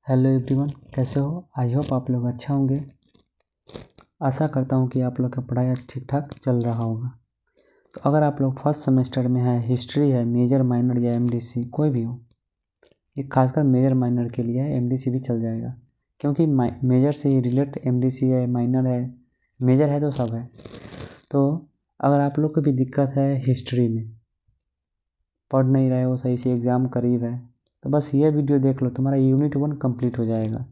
Hello everyone, कैसे हो? I hope आप लोग अच्छा होंगे। आशा करता हूँ कि आप लोग का पढ़ाई ठीक ठाक चल रहा होगा। तो अगर आप लोग फर्स्ट सेमेस्टर में है, हिस्ट्री है, मेजर माइनर या एमडीसी कोई भी हो, ये खासकर मेजर माइनर के लिए है, एमडीसी भी चल जाएगा क्योंकि मेजर से ही रिलेट एमडीसी है, माइनर है, मेजर है तो सब है। तो अगर आप लोग को भी दिक्कत है हिस्ट्री में, पढ़ नहीं रहे हो सही से, एग्ज़ाम करीब है, तो बस ये वीडियो देख लो, तुम्हारा यूनिट 1 कंप्लीट हो जाएगा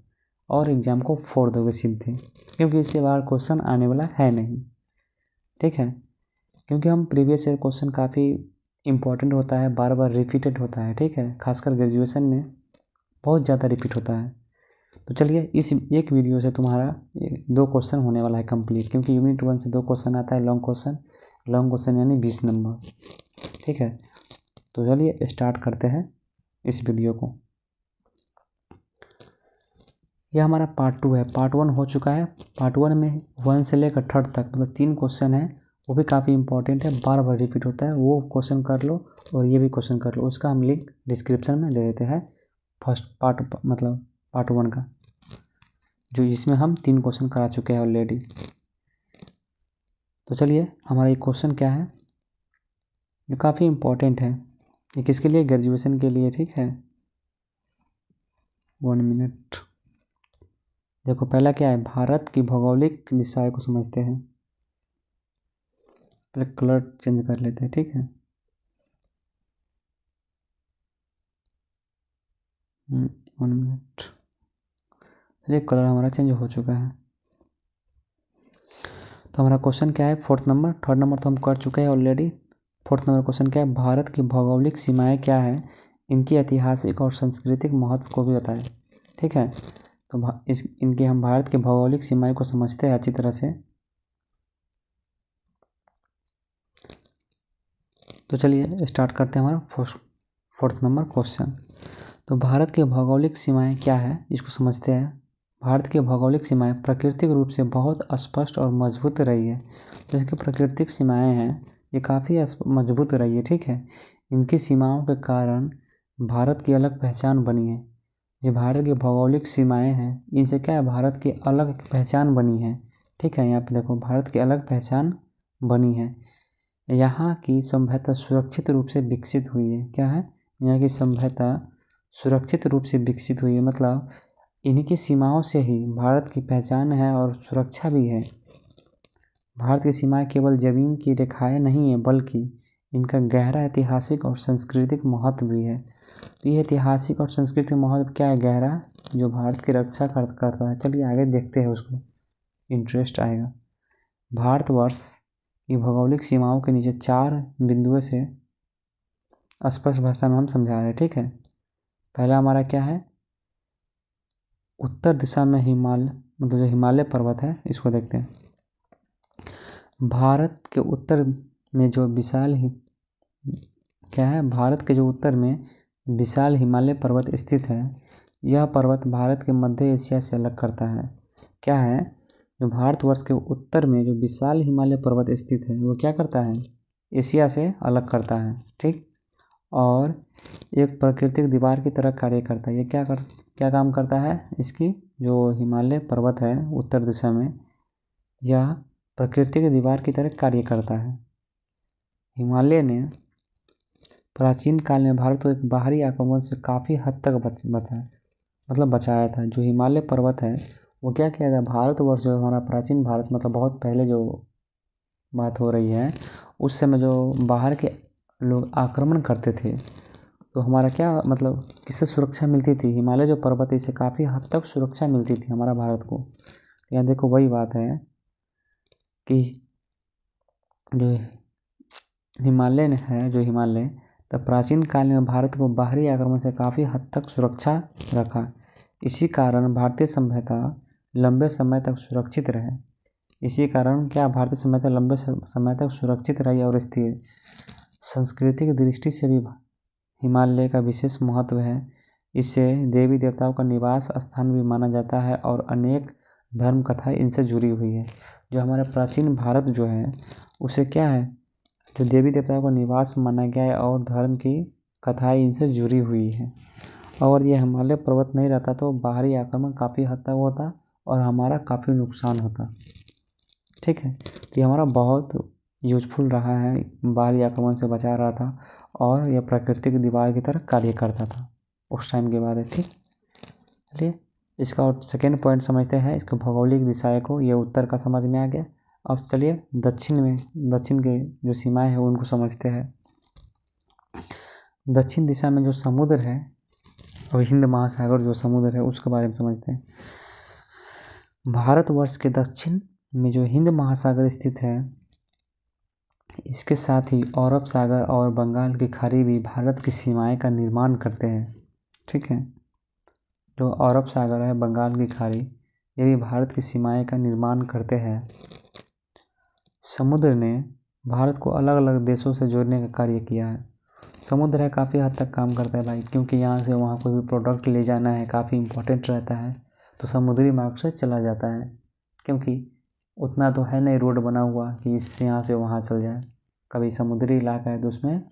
और एग्ज़ाम को फोड़ दोगे सीधे, क्योंकि इससे बाहर क्वेश्चन आने वाला है नहीं। ठीक है, क्योंकि हम प्रीवियस ईयर क्वेश्चन काफ़ी इम्पोर्टेंट होता है, बार बार रिपीटेड होता है। ठीक है, खासकर ग्रेजुएशन में बहुत ज़्यादा रिपीट होता है। तो चलिए, इस एक वीडियो से तुम्हारा 2 क्वेश्चन होने वाला है कंप्लीट, क्योंकि यूनिट 1 से 2 क्वेश्चन आता है, लॉन्ग क्वेश्चन यानी 20 नंबर। ठीक है, तो चलिए स्टार्ट करते हैं इस वीडियो को। यह हमारा पार्ट 2 है। पार्ट 1 हो चुका है। पार्ट 1 में 1 से लेकर 3rd तक मतलब 3 क्वेश्चन है, वो भी काफ़ी इंपॉर्टेंट है, बार बार रिपीट होता है। वो क्वेश्चन कर लो और ये भी क्वेश्चन कर लो, उसका हम लिंक डिस्क्रिप्शन में दे देते हैं। फर्स्ट पार्ट मतलब पार्ट 1 का, जो इसमें हम 3 क्वेश्चन करा चुके हैं ऑलरेडी। तो चलिए, हमारा ये क्वेश्चन क्या है जो काफ़ी इम्पोर्टेंट है, ये किसके लिए? ग्रेजुएशन के लिए। ठीक है, 1 मिनट। देखो, पहला क्या है, भारत की भौगोलिक दिशाएं को समझते हैं। पहले कलर चेंज कर लेते हैं। ठीक है, 1 मिनट। चलिए, कलर हमारा चेंज हो चुका है। तो हमारा क्वेश्चन क्या है? 4th number. 3rd नंबर तो हम कर चुके हैं ऑलरेडी। 4th नंबर क्वेश्चन क्या है? भारत की भौगोलिक सीमाएं क्या है, इनकी ऐतिहासिक और सांस्कृतिक महत्व को भी बताएं। ठीक है, तो इनके हम भारत की भौगोलिक सीमाएं को समझते हैं अच्छी तरह से। तो चलिए स्टार्ट करते हैं हमारा 4th नंबर क्वेश्चन। तो भारत की भौगोलिक सीमाएं क्या है, इसको समझते हैं। भारत की भौगोलिक सीमाएं प्राकृतिक रूप से बहुत स्पष्ट और मजबूत रही है। जैसे कि प्राकृतिक सीमाएं हैं, ये काफ़ी मजबूत रही है। ठीक है, इनकी सीमाओं के कारण भारत की अलग पहचान बनी है। ये भारत की भौगोलिक सीमाएं हैं, इनसे क्या है, भारत की अलग पहचान बनी है। ठीक है, यहाँ पे देखो, भारत की अलग पहचान बनी है। यहाँ की सभ्यता सुरक्षित रूप से विकसित हुई है। क्या है? यहाँ की सभ्यता सुरक्षित रूप से विकसित हुई है, मतलब इन्हीं की सीमाओं से ही भारत की पहचान है और सुरक्षा भी है। भारत की सीमाएं केवल जमीन की रेखाएं नहीं है, बल्कि इनका गहरा ऐतिहासिक और सांस्कृतिक महत्व भी है। तो ये ऐतिहासिक और सांस्कृतिक महत्व क्या है? गहरा, जो भारत की रक्षा करता है। चलिए आगे देखते हैं, उसको इंटरेस्ट आएगा। भारतवर्ष की भौगोलिक सीमाओं के नीचे 4 बिंदुओं से स्पष्ट भाषा में हम समझा रहे हैं। ठीक है, पहला हमारा क्या है, उत्तर दिशा में हिमालय, मतलब जो हिमालय पर्वत है, इसको देखते हैं। भारत के उत्तर में जो क्या है, भारत के जो उत्तर में विशाल हिमालय पर्वत स्थित है, यह पर्वत भारत के मध्य एशिया से अलग करता है। क्या है, जो भारतवर्ष के उत्तर में जो विशाल हिमालय पर्वत स्थित है, वो क्या करता है, एशिया से अलग करता है। ठीक, और एक प्राकृतिक दीवार की तरह कार्य करता है। ये क्या काम करता है, इसकी जो हिमालय पर्वत है उत्तर दिशा में, यह प्राकृतिक दीवार की तरह कार्य करता है। हिमालय ने प्राचीन काल में भारत को एक बाहरी आक्रमण से काफ़ी हद तक बचाया था। जो हिमालय पर्वत है, वो क्या किया था, भारतवर्ष जो हमारा प्राचीन भारत, मतलब बहुत पहले जो बात हो रही है, उस समय जो बाहर के लोग आक्रमण करते थे, तो हमारा क्या मतलब किससे सुरक्षा मिलती थी? हिमालय जो पर्वत है, इससे काफ़ी हद तक सुरक्षा मिलती थी हमारा भारत को। यहाँ देखो, वही बात है कि जो हिमालय है, जो हिमालय तब प्राचीन काल में भारत को बाहरी आक्रमण से काफ़ी हद तक सुरक्षा रखा। इसी कारण भारतीय सभ्यता लंबे समय तक सुरक्षित रहे। इसी कारण क्या, भारतीय सभ्यता लंबे समय तक सुरक्षित रही और स्थिर। सांस्कृतिक दृष्टि से भी हिमालय का विशेष महत्व है। इसे देवी देवताओं का निवास स्थान भी माना जाता है और अनेक धर्म कथाएं इनसे जुड़ी हुई है। जो हमारा प्राचीन भारत जो है, उसे क्या है, जो देवी देवताओं का निवास माना गया है और धर्म की कथाएं इनसे जुड़ी हुई है। और ये हिमालय पर्वत नहीं रहता तो बाहरी आक्रमण काफ़ी हद तक होता और हमारा काफ़ी नुकसान होता। ठीक है, तो ये हमारा बहुत यूजफुल रहा है, बाहरी आक्रमण से बचा रहा था और यह प्राकृतिक दीवार की तरह कार्य करता था उस टाइम के बाद है। ठीक, चलिए इसका और सेकेंड पॉइंट समझते हैं, इसको भौगोलिक दिशाएं को। ये उत्तर का समझ में आ गया। अब चलिए दक्षिण के जो सीमाएं हैं उनको समझते हैं। दक्षिण दिशा में जो समुद्र है और हिंद महासागर जो समुद्र है उसके बारे में समझते हैं। भारतवर्ष के दक्षिण में जो हिंद महासागर स्थित है, इसके साथ ही अरब सागर और बंगाल की खाड़ी भी भारत की सीमाएं का निर्माण करते हैं। ठीक है, जो अरब सागर है, बंगाल की खाड़ी, ये भी भारत की सीमाएं का निर्माण करते हैं। समुद्र ने भारत को अलग अलग देशों से जोड़ने का कार्य किया है। समुद्र है काफ़ी हद तक काम करता है भाई, क्योंकि यहाँ से वहाँ कोई भी प्रोडक्ट ले जाना है काफ़ी इम्पोर्टेंट रहता है तो समुद्री मार्ग से चला जाता है, क्योंकि उतना तो है नहीं रोड बना हुआ कि इससे यहाँ से वहाँ चल जाए। कभी समुद्री इलाका है तो उसमें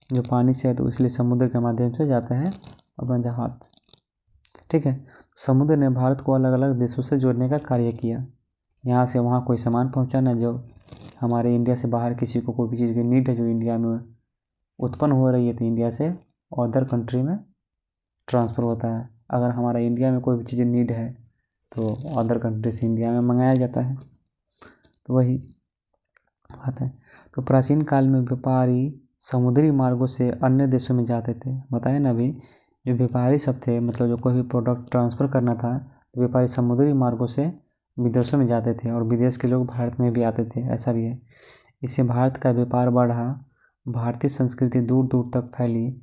जो पानी से है तो इसलिए समुद्र के माध्यम से जाता है अपना जहाज। ठीक है, समुद्र ने भारत को अलग अलग देशों से जोड़ने का कार्य किया। यहाँ से वहाँ कोई सामान पहुँचाना, जो हमारे इंडिया से बाहर किसी को कोई भी चीज़ की नीड है जो इंडिया में उत्पन्न हो रही है तो इंडिया से अदर कंट्री में ट्रांसफ़र होता है। अगर हमारा इंडिया में कोई भी चीज़ नीड है तो अदर कंट्री से इंडिया में मंगाया जाता है। तो वही बात है। तो प्राचीन काल में व्यापारी समुद्री मार्गों से अन्य देशों में जाते थे। बताया ना अभी, जो व्यापारी सब थे, मतलब जो कोई भी प्रोडक्ट ट्रांसफ़र करना था तो व्यापारी समुद्री मार्गों से विदेशों में जाते थे और विदेश के लोग भारत में भी आते थे, ऐसा भी है। इससे भारत का व्यापार बढ़ा, भारतीय संस्कृति दूर दूर तक फैली।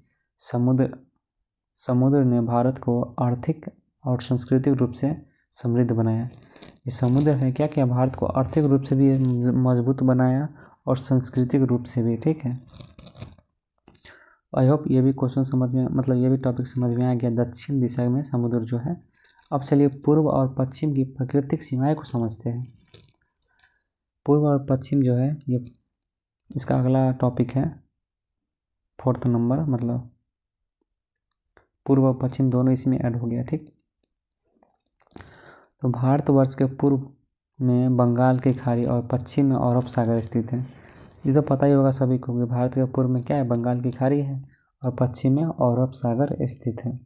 समुद्र ने भारत को आर्थिक और सांस्कृतिक रूप से समृद्ध बनाया। ये समुद्र है क्या क्या भारत को आर्थिक रूप से भी मजबूत बनाया और सांस्कृतिक रूप से भी। ठीक है, आई होप ये भी क्वेश्चन समझ में, मतलब ये भी टॉपिक समझ में आ गया दक्षिण दिशा में समुद्र जो है। अब चलिए पूर्व और पश्चिम की प्राकृतिक सीमाएं को समझते हैं। पूर्व और पश्चिम जो है ये इसका अगला टॉपिक है, 4th नंबर, मतलब पूर्व और पश्चिम दोनों इसमें ऐड हो गया। ठीक, तो भारतवर्ष के पूर्व में बंगाल की खाड़ी और पश्चिम में अरब सागर स्थित है। ये तो पता ही होगा सभी को कि भारत के पूर्व में क्या है, बंगाल की खाड़ी है और पश्चिम में अरब सागर स्थित है।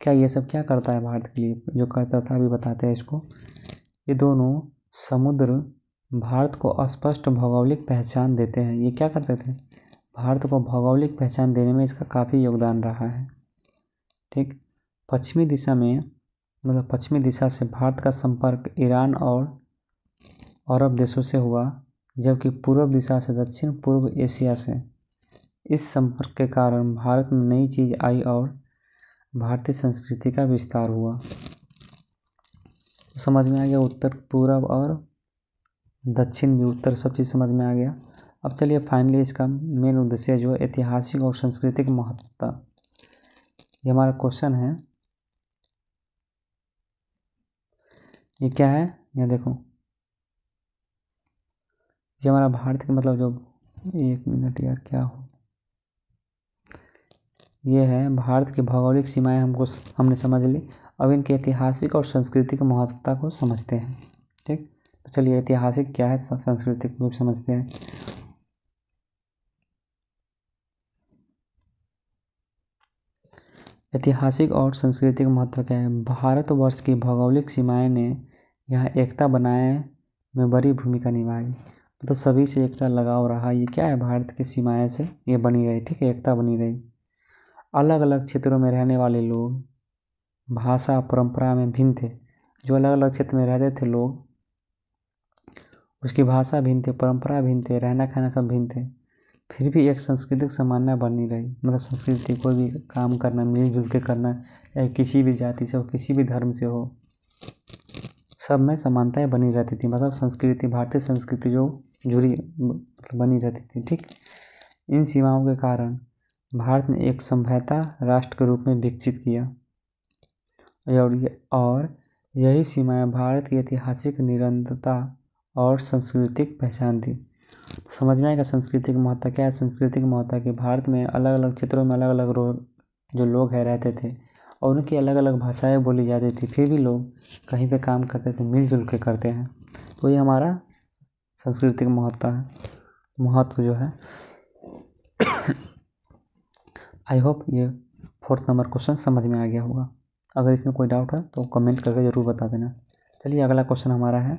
क्या ये सब क्या करता है भारत के लिए, जो करता था अभी बताते हैं इसको। ये दोनों समुद्र भारत को स्पष्ट भौगोलिक पहचान देते हैं। ये क्या करते थे, भारत को भौगोलिक पहचान देने में इसका काफ़ी योगदान रहा है। ठीक, पश्चिमी दिशा से भारत का संपर्क ईरान और अरब देशों से हुआ, जबकि पूर्व दिशा से दक्षिण पूर्व एशिया से। इस संपर्क के कारण भारत में नई चीज़ आई और भारतीय संस्कृति का विस्तार हुआ। तो समझ में आ गया, उत्तर पूर्व और दक्षिण भी, उत्तर सब चीज़ समझ में आ गया। अब चलिए फाइनली इसका मेन उद्देश्य जो ऐतिहासिक और सांस्कृतिक महत्वता, ये हमारा क्वेश्चन है। ये क्या है, ये देखो, ये हमारा भारत के मतलब जो, एक मिनट यार क्या हो, ये है भारत की भौगोलिक सीमाएं हमने समझ ली। अब इनके ऐतिहासिक और सांस्कृतिक महत्वता को समझते हैं। ठीक, तो चलिए ऐतिहासिक क्या है, सांस्कृतिक रूप समझते हैं। ऐतिहासिक और सांस्कृतिक महत्व क्या है। भारतवर्ष की भौगोलिक सीमाएं ने यहाँ एकता बनाए में बड़ी भूमिका निभाई, मतलब सभी से एकता लगाव रहा। ये क्या है, भारत की सीमाएं से ये बनी रही। ठीक है, एकता बनी रही। अलग अलग क्षेत्रों में रहने वाले लोग भाषा परंपरा में भिन्न थे। जो अलग अलग क्षेत्र में रहते थे लोग, उसकी भाषा भिन्न थे, परंपरा भिन्न थे, रहना खाना सब भिन्न थे, फिर भी एक सांस्कृतिक समानता बनी रही। मतलब संस्कृति कोई भी काम करना, मिलजुल के करना, चाहे किसी भी जाति से हो, किसी भी धर्म से हो, सब में समानताएं बनी रहती थी। मतलब संस्कृति, भारतीय संस्कृति जो जुड़ी बनी रहती थी। ठीक, इन सीमाओं के कारण भारत ने एक सभ्यता राष्ट्र के रूप में विकसित किया और यही सीमाएं भारत की ऐतिहासिक निरंतरता और सांस्कृतिक पहचान थी। तो समझ में आएगा संस्कृति की महत्ता क्या है। संस्कृति की महत्ता कि भारत में अलग अलग क्षेत्रों में अलग अलग जो लोग हैं रहते थे और उनकी अलग अलग भाषाएं बोली जाती थी, फिर भी लोग कहीं पे काम करते थे मिलजुल के करते हैं। तो ये हमारा सांस्कृतिक महत्व जो है। आई होप ये 4th नंबर क्वेश्चन समझ में आ गया होगा। अगर इसमें कोई डाउट है तो कमेंट करके ज़रूर बता देना। चलिए अगला क्वेश्चन हमारा है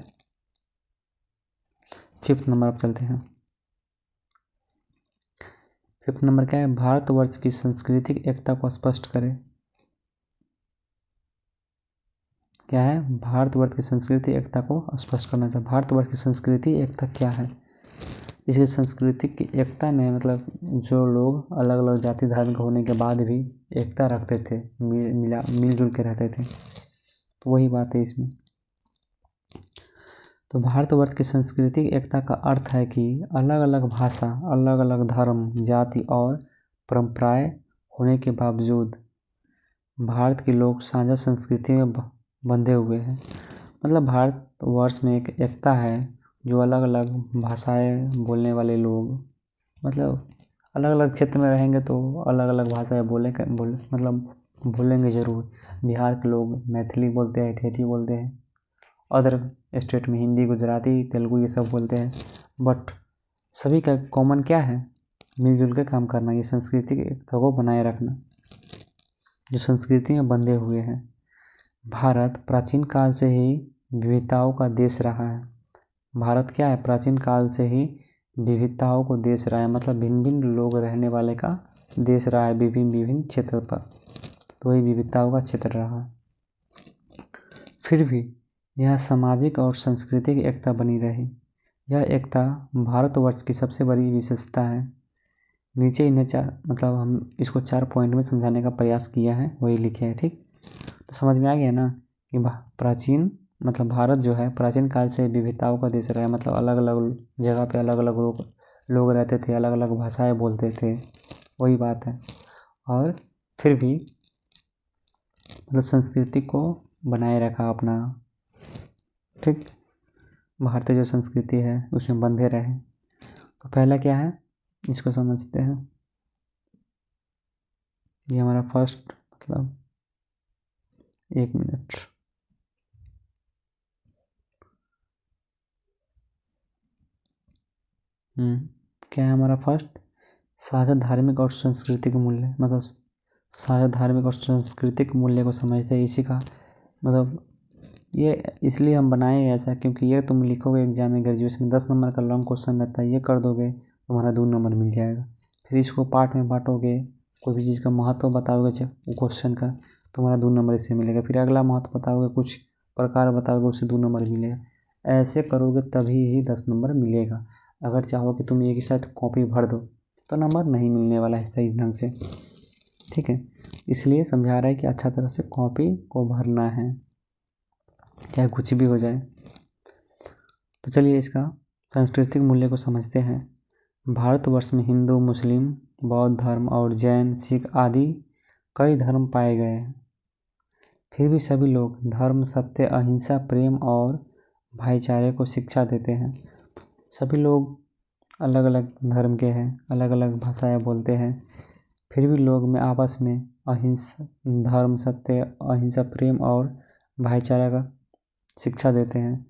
5th नंबर। अब चलते हैं 5th नंबर क्या है, भारतवर्ष की सांस्कृतिक एकता को स्पष्ट करें। क्या है, भारतवर्ष की संस्कृति एकता को स्पष्ट करना था। भारतवर्ष की संस्कृति एकता क्या है। इसकी सांस्कृतिक एकता में मतलब जो लोग अलग अलग जाति धर्म के होने के बाद भी एकता रखते थे, मिलजुल के रहते थे, तो वही बात है इसमें। तो भारतवर्ष की सांस्कृतिक एकता का अर्थ है कि अलग अलग भाषा, अलग अलग धर्म, जाति और परंपराएं होने के बावजूद भारत के लोग साझा संस्कृति में बंधे हुए हैं। मतलब भारतवर्ष में एक एकता है, जो अलग अलग भाषाएं बोलने वाले लोग मतलब अलग अलग क्षेत्र में रहेंगे तो अलग अलग भाषाएं मतलब बोलेंगे ज़रूर। बिहार के लोग मैथिली बोलते हैं, ठेठी बोलते हैं, अदर स्टेट में हिंदी, गुजराती, तेलुगु ये सब बोलते हैं, बट सभी का कॉमन क्या है, मिलजुल के काम करना, ये सांस्कृतिक एकता को बनाए रखना, जो संस्कृति में बंधे हुए हैं। भारत प्राचीन काल से ही विविधताओं का देश रहा है। भारत क्या है, प्राचीन काल से ही विविधताओं को देश रहा है, मतलब भिन्न भिन्न लोग रहने वाले का देश रहा है विभिन्न क्षेत्र पर, तो वही विविधताओं का क्षेत्र रहा है। फिर भी यह सामाजिक और सांस्कृतिक एकता बनी रही। यह एकता भारतवर्ष की सबसे बड़ी विशेषता है। नीचे इन्हें मतलब हम इसको 4 पॉइंट में समझाने का प्रयास किया है, वही लिखे हैं। ठीक, तो समझ में आ गया ना कि प्राचीन मतलब भारत जो है प्राचीन काल से विविधताओं का देश रहा है, मतलब अलग अलग जगह पे अलग अलग लोग रहते थे, अलग अलग भाषाएं बोलते थे, वही बात है। और फिर भी मतलब संस्कृति को बनाए रखा अपना। ठीक, भारतीय जो संस्कृति है उसमें बंधे रहे। तो पहला क्या है इसको समझते हैं। ये हमारा फर्स्ट मतलब 1 मिनट। क्या है हमारा फर्स्ट, साझा धार्मिक और सांस्कृतिक मूल्य, मतलब साझा धार्मिक और सांस्कृतिक मूल्य को समझते हैं। इसी का मतलब ये इसलिए हम बनाए ऐसा क्योंकि ये तुम लिखोगे एग्जाम में ग्रेजुएशन में 10 नंबर का लॉन्ग क्वेश्चन रहता है, ये कर दोगे तुम्हारा 2 नंबर मिल जाएगा। फिर इसको पार्ट में बांटोगे, कोई भी चीज़ का महत्व बताओगे क्वेश्चन का, तुम्हारा 2 नंबर इससे मिलेगा। फिर अगला महत्व बताओगे, कुछ प्रकार बताओगे, उससे 2 नंबर मिलेगा। ऐसे करोगे तभी ही 10 नंबर मिलेगा। अगर चाहो कि तुम एक ही साथ कॉपी भर दो तो नंबर नहीं मिलने वाला है सही ढंग से। ठीक है, इसलिए समझा रहा है कि अच्छा तरह से कॉपी को भरना है, चाहे कुछ भी हो जाए। तो चलिए इसका सांस्कृतिक मूल्य को समझते हैं। भारतवर्ष में हिंदू, मुस्लिम, बौद्ध धर्म और जैन, सिख आदि कई धर्म पाए गए हैं। फिर भी सभी लोग धर्म, सत्य, अहिंसा, प्रेम और भाईचारे को शिक्षा देते हैं। सभी लोग अलग अलग धर्म के हैं, अलग अलग भाषाएं बोलते हैं, फिर भी लोग में आपस में अहिंसा, धर्म, सत्य, अहिंसा, प्रेम और भाईचारा का शिक्षा देते हैं।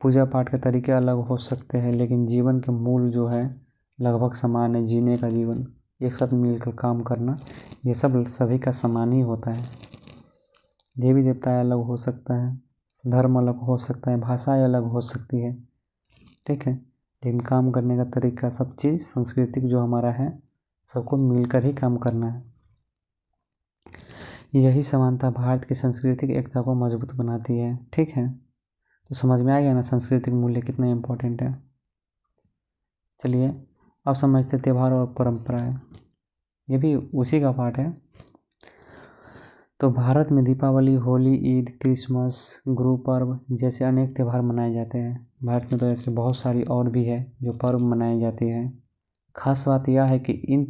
पूजा पाठ के तरीके अलग हो सकते हैं, लेकिन जीवन के मूल जो है लगभग समान है। जीने का जीवन, एक साथ मिलकर काम करना, ये सब सभी का समान ही होता है। देवी देवता अलग हो सकता है, धर्म अलग हो सकता है, भाषाएं अलग हो सकती है, ठीक है, लेकिन काम करने का तरीका, सब चीज़ सांस्कृतिक जो हमारा है, सबको मिलकर ही काम करना है। यही समानता भारत की सांस्कृतिक एकता को मजबूत बनाती है। ठीक है, तो समझ में आ गया ना सांस्कृतिक मूल्य कितना इम्पोर्टेंट है। चलिए अब समझते त्यौहार और परंपराएं, ये भी उसी का पार्ट है। तो भारत में दीपावली, होली, ईद, क्रिसमस, गुरु पर्व जैसे अनेक त्यौहार मनाए जाते हैं। भारत में तो ऐसे बहुत सारी और भी है जो पर्व मनाए जाते हैं। खास बात यह है कि इन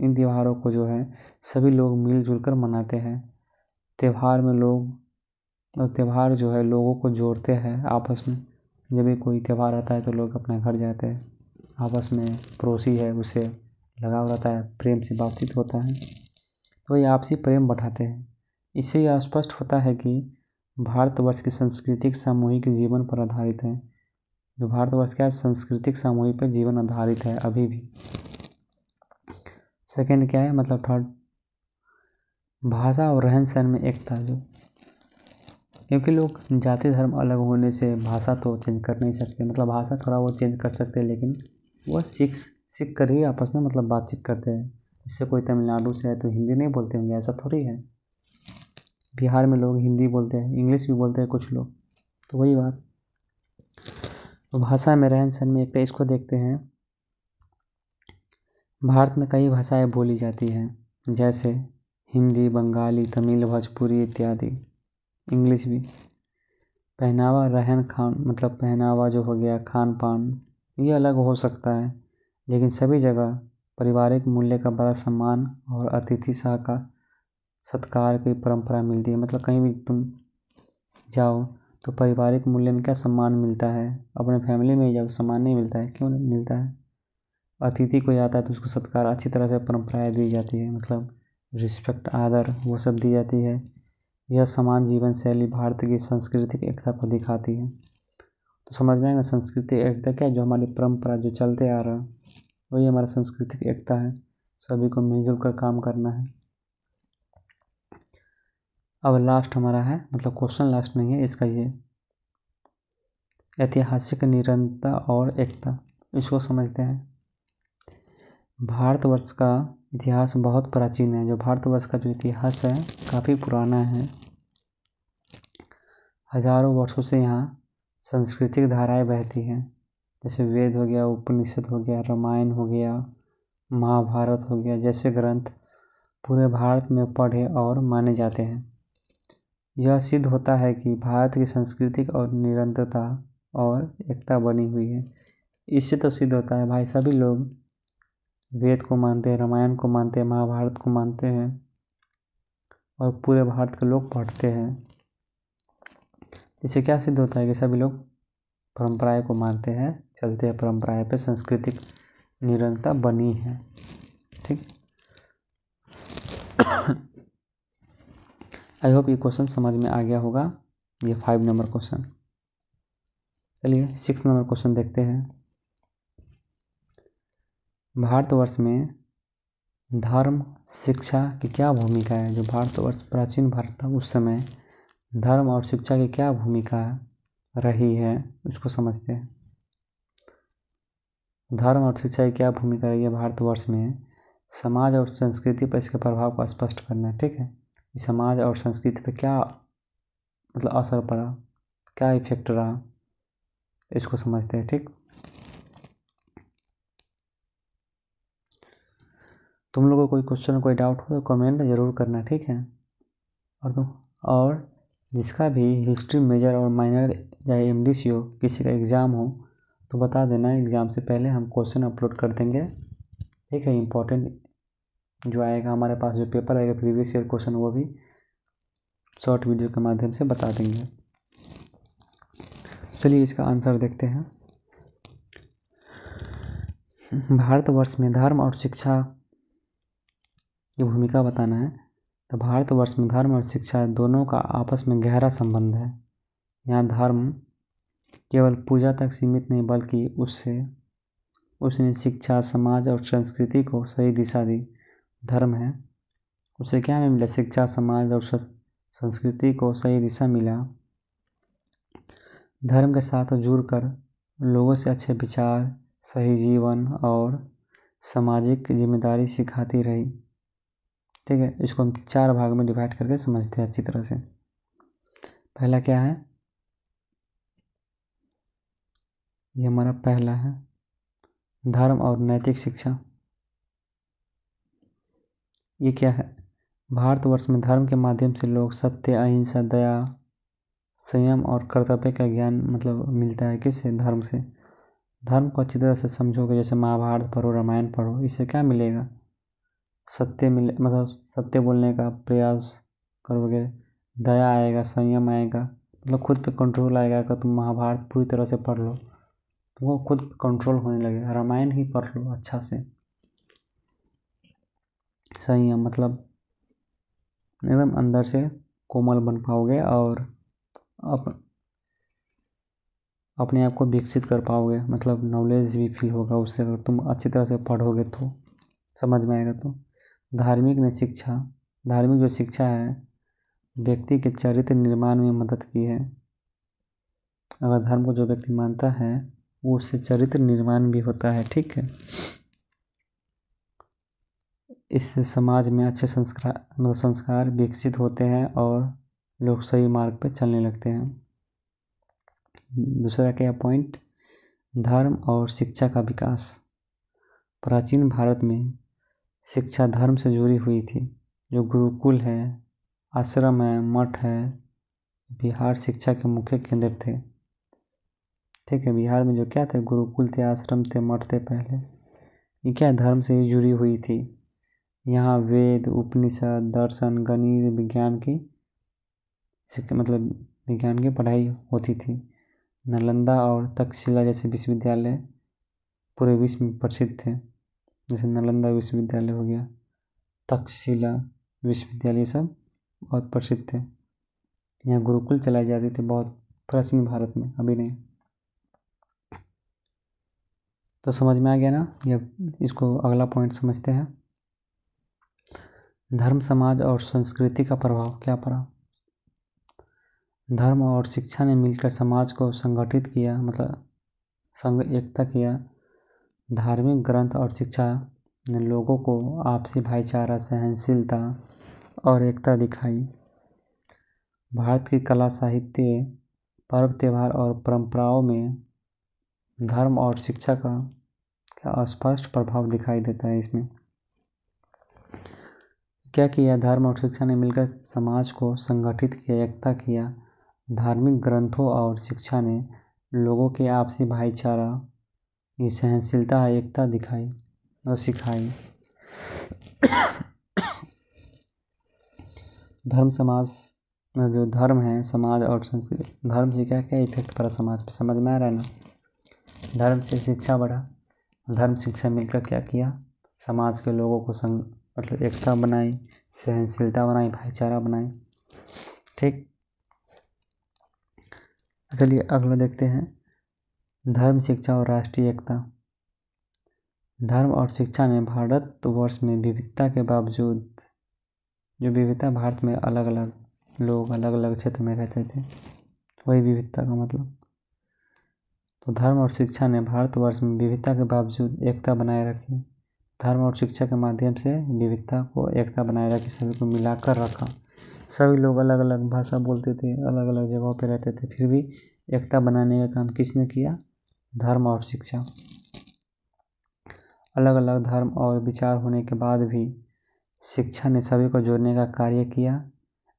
त्योहारों को जो है सभी लोग मिलजुल कर मनाते हैं। त्यौहार जो है लोगों को जोड़ते हैं आपस में। जब भी कोई त्यौहार आता है तो लोग अपने घर जाते हैं, आपस में पड़ोसी है उससे लगाव रहता है, प्रेम से बातचीत होता है, तो ये आपसी प्रेम बढ़ाते हैं। इससे यह स्पष्ट होता है कि भारतवर्ष की सांस्कृतिक सामूहिक जीवन पर आधारित है। जो भारतवर्ष का सांस्कृतिक सामूहिक पर जीवन आधारित है अभी भी। सेकंड क्या है, मतलब थर्ड, भाषा और रहन सहन में एकता। जो क्योंकि लोग जाति धर्म अलग होने से भाषा तो चेंज कर नहीं सकते, मतलब भाषा थोड़ा बहुत चेंज कर सकते हैं, लेकिन वह सीख कर ही आपस में मतलब बातचीत करते हैं। इससे कोई तमिलनाडु से है तो हिंदी नहीं बोलते होंगे, ऐसा थोड़ी है। बिहार में लोग हिंदी बोलते हैं, इंग्लिश भी बोलते हैं कुछ लोग, तो वही बात। तो भाषा में रहन सहन में एकता, इसको देखते हैं। भारत में कई भाषाएं बोली जाती हैं, जैसे हिंदी, बंगाली, तमिल, भोजपुरी इत्यादि, इंग्लिश भी। पहनावा, रहन खान, मतलब पहनावा जो हो गया, खान पान, ये अलग हो सकता है, लेकिन सभी जगह पारिवारिक मूल्य का बड़ा सम्मान और अतिथि का सत्कार की परंपरा मिलती है। मतलब कहीं भी तुम जाओ तो पारिवारिक मूल्य में क्या सम्मान मिलता है, अपने फैमिली में ही जाओ सम्मान नहीं मिलता है, क्यों नहीं मिलता है। अतिथि कोई आता है तो उसको सत्कार अच्छी तरह से परंपराएं दी जाती है, मतलब रिस्पेक्ट, आदर, वो सब दी जाती है। यह समान जीवन शैली भारत की सांस्कृतिक एकता को दिखाती है। तो समझ में आएगा सांस्कृतिक एकता क्या है, जो हमारी परंपरा जो चलते आ रहा है वही हमारा सांस्कृतिक एकता है। सभी को मिलजुल कर काम करना है। अब लास्ट हमारा है, मतलब क्वेश्चन लास्ट नहीं है इसका, ये ऐतिहासिक निरंतरता और एकता, इसको समझते हैं। भारतवर्ष का इतिहास बहुत प्राचीन है। जो भारतवर्ष का जो इतिहास है काफ़ी पुराना है। हजारों वर्षों से यहाँ सांस्कृतिक धाराएं बहती हैं, जैसे वेद हो गया, उपनिषद हो गया, रामायण हो गया, महाभारत हो गया, जैसे ग्रंथ पूरे भारत में पढ़े और माने जाते हैं। यह सिद्ध होता है कि भारत की सांस्कृतिक और निरंतरता और एकता बनी हुई है। इससे तो सिद्ध होता है भाई, सभी लोग वेद को मानते हैं, रामायण को मानते हैं, महाभारत को मानते हैं और पूरे भारत के लोग पढ़ते हैं। इससे क्या सिद्ध होता है कि सभी लोग परंपराएं को मानते हैं, चलते हैं परंपराएं पे, सांस्कृतिक निरंतरता बनी है। ठीक, आई होप ये क्वेश्चन समझ में आ गया होगा। ये 5 नंबर क्वेश्चन। चलिए 6 नंबर क्वेश्चन देखते हैं। भारतवर्ष में धर्म शिक्षा की क्या भूमिका है। जो भारतवर्ष प्राचीन भारत था उस समय धर्म और शिक्षा की क्या भूमिका रही है, उसको समझते हैं। धर्म और शिक्षा की क्या भूमिका रही है भारतवर्ष में, समाज और संस्कृति पर इसके प्रभाव को स्पष्ट करना है। ठीक है, समाज और संस्कृति पर क्या मतलब असर पड़ा, क्या इफेक्ट रहा, इसको समझते हैं। ठीक, तुम लोगों को कोई क्वेश्चन कोई डाउट हो तो कमेंट ज़रूर करना। ठीक है, और जिसका भी हिस्ट्री मेजर और माइनर चाहे MDC हो, किसी का एग्ज़ाम हो तो बता देना, एग्ज़ाम से पहले हम क्वेश्चन अपलोड कर देंगे। ठीक है, इम्पोर्टेंट जो आएगा हमारे पास, जो पेपर आएगा प्रीवियस ईयर क्वेश्चन, वो भी शॉर्ट वीडियो के माध्यम से बता देंगे। चलिए इसका आंसर देखते हैं। भारतवर्ष में धर्म और शिक्षा की भूमिका बताना है। तो भारतवर्ष में धर्म और शिक्षा दोनों का आपस में गहरा संबंध है। यहाँ धर्म केवल पूजा तक सीमित नहीं, बल्कि उसने शिक्षा, समाज और संस्कृति को सही दिशा दी। धर्म है, उसे क्या मिला, शिक्षा, समाज और संस्कृति को सही दिशा मिला। धर्म के साथ जुड़कर लोगों से अच्छे विचार, सही जीवन और सामाजिक जिम्मेदारी सिखाती रही। ठीक है, इसको हम 4 भाग में डिवाइड करके समझते हैं अच्छी तरह से। पहला क्या है, ये हमारा पहला है धर्म और नैतिक शिक्षा। ये क्या है, भारतवर्ष में धर्म के माध्यम से लोग सत्य, अहिंसा, दया, संयम और कर्तव्य का ज्ञान मतलब मिलता है। किससे, धर्म से। धर्म को अच्छी तरह से समझोगे, जैसे महाभारत पढ़ो, रामायण पढ़ो, इससे क्या मिलेगा, सत्य मिले, मतलब सत्य बोलने का प्रयास करोगे, दया आएगा, संयम आएगा, मतलब खुद पे कंट्रोल आएगा। अगर तुम महाभारत पूरी तरह से पढ़ लो तो वो खुद पे कंट्रोल होने लगेगा। रामायण ही पढ़ लो अच्छा से, सही है, मतलब एकदम अंदर से कोमल बन पाओगे और अप अपने आप को विकसित कर पाओगे। मतलब नॉलेज भी फील होगा उससे, अगर तुम अच्छी तरह से पढ़ोगे तो समझ में आएगा। तो धार्मिक में शिक्षा, धार्मिक जो शिक्षा है व्यक्ति के चरित्र निर्माण में मदद की है। अगर धर्म को जो व्यक्ति मानता है वो उससे चरित्र निर्माण भी होता है, ठीक है। इससे समाज में अच्छे संस्कार विकसित होते हैं और लोग सही मार्ग पर चलने लगते हैं। दूसरा क्या पॉइंट, धर्म और शिक्षा का विकास। प्राचीन भारत में शिक्षा धर्म से जुड़ी हुई थी। जो गुरुकुल है, आश्रम है, मठ है, बिहार शिक्षा के मुख्य केंद्र थे, ठीक है। बिहार में जो क्या थे, गुरुकुल थे, आश्रम थे, मठ थे पहले। ये क्या धर्म से ही जुड़ी हुई थी। यहाँ वेद, उपनिषद, दर्शन, गणित, विज्ञान की मतलब विज्ञान की पढ़ाई होती थी। नालंदा और तक्षशिला जैसे विश्वविद्यालय पूरे विश्व में प्रसिद्ध थे। जैसे नालंदा विश्वविद्यालय हो गया, तक्षशिला विश्वविद्यालय, सब बहुत प्रसिद्ध थे। यहाँ गुरुकुल चलाई जाती थी बहुत प्राचीन भारत में, अभी नहीं। तो समझ में आ गया ना। ये इसको अगला पॉइंट समझते हैं, धर्म, समाज और संस्कृति का प्रभाव। क्या पड़ा, धर्म और शिक्षा ने मिलकर समाज को संगठित किया, मतलब संघ एकता किया। धार्मिक ग्रंथ और शिक्षा ने लोगों को आपसी भाईचारा, सहनशीलता और एकता दिखाई। भारत की कला, साहित्य, पर्व, त्योहार और परंपराओं में धर्म और शिक्षा का क्या स्पष्ट प्रभाव दिखाई देता है। इसमें क्या किया, धर्म और शिक्षा ने मिलकर समाज को संगठित किया, एकता किया। धार्मिक ग्रंथों और शिक्षा ने लोगों के आपसी भाईचारा, ये सहनशीलता, एकता दिखाई और सिखाई। धर्म, समाज, जो धर्म है, समाज और संस्कृति, धर्म से क्या क्या इफेक्ट पड़ा समाज पे, समझ में आ रहा है ना। धर्म से शिक्षा बढ़ा, धर्म शिक्षा मिलकर क्या किया, समाज के लोगों को मतलब एकता बनाई, सहनशीलता बनाई, भाईचारा बनाई, ठीक। चलिए अगला देखते हैं, धर्म, शिक्षा और राष्ट्रीय एकता। धर्म और शिक्षा ने भारतवर्ष में विविधता के बावजूद, जो विविधता भारत में अलग अलग लोग अलग अलग क्षेत्र में रहते थे, वही विविधता का मतलब। तो धर्म और शिक्षा ने भारतवर्ष में विविधता के बावजूद एकता बनाए रखी। धर्म और शिक्षा के माध्यम से विविधता को एकता बनाए रखी, सभी को मिलाकर रखा। सभी लोग अलग अलग भाषा बोलते थे, अलग अलग जगहों पे रहते थे, फिर भी एकता बनाने का काम किसने किया, धर्म और शिक्षा। अलग अलग धर्म और विचार होने के बाद भी शिक्षा ने सभी को जोड़ने का कार्य किया।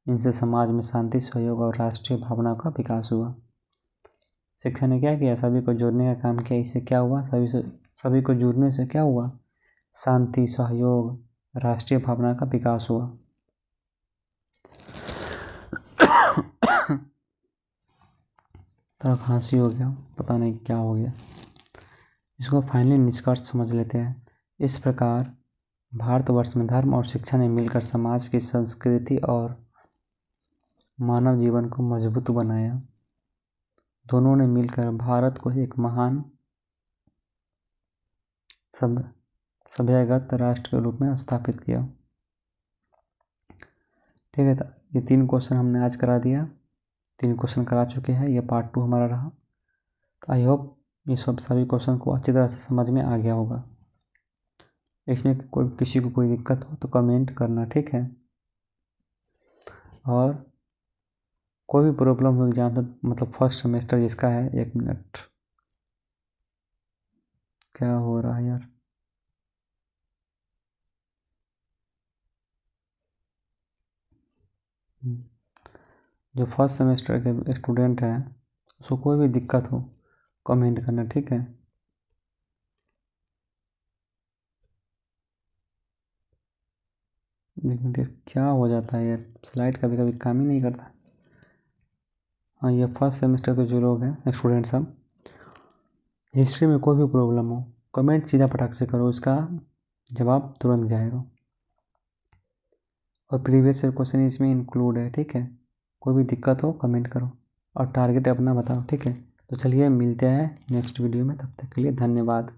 इनसे समाज में शांति, सहयोग और राष्ट्रीय भावना का विकास हुआ। शिक्षा ने क्या किया, सभी को जोड़ने का काम किया। इससे क्या हुआ, सभी को जुड़ने से क्या हुआ, शांति, सहयोग, राष्ट्रीय भावना का विकास हुआ। तो खांसी हो गया, पता नहीं क्या हो गया। इसको फाइनली निष्कर्ष समझ लेते हैं। इस प्रकार भारतवर्ष में धर्म और शिक्षा ने मिलकर समाज की संस्कृति और मानव जीवन को मजबूत बनाया। दोनों ने मिलकर भारत को एक महान सभ्यगत राष्ट्र के रूप में स्थापित किया। ठीक है, तो ये 3 क्वेश्चन हमने आज करा दिया, 3 क्वेश्चन करा चुके हैं। ये पार्ट 2 हमारा रहा। तो आई होप ये सभी क्वेश्चन को अच्छी तरह से समझ में आ गया होगा। इसमें किसी को कोई दिक्कत हो तो कमेंट करना, ठीक है। और कोई भी प्रॉब्लम हो एग्जाम में, मतलब फर्स्ट सेमेस्टर जिसका है, 1 मिनट, क्या हो रहा है यार। जो फर्स्ट सेमेस्टर के स्टूडेंट हैं उसको कोई भी दिक्कत हो कमेंट करना, ठीक है। क्या हो जाता है यार, स्लाइड कभी कभी काम ही नहीं करता। हाँ, ये फर्स्ट सेमेस्टर के जो लोग हैं स्टूडेंट सब, हिस्ट्री में कोई भी प्रॉब्लम हो कमेंट सीधा फटाक से करो, उसका जवाब तुरंत जाएगा। और प्रीवियस ईयर क्वेश्चन इसमें इंक्लूड है, ठीक है। कोई भी दिक्कत हो कमेंट करो और टारगेट अपना बताओ, ठीक है। तो चलिए मिलते हैं नेक्स्ट वीडियो में, तब तक के लिए धन्यवाद।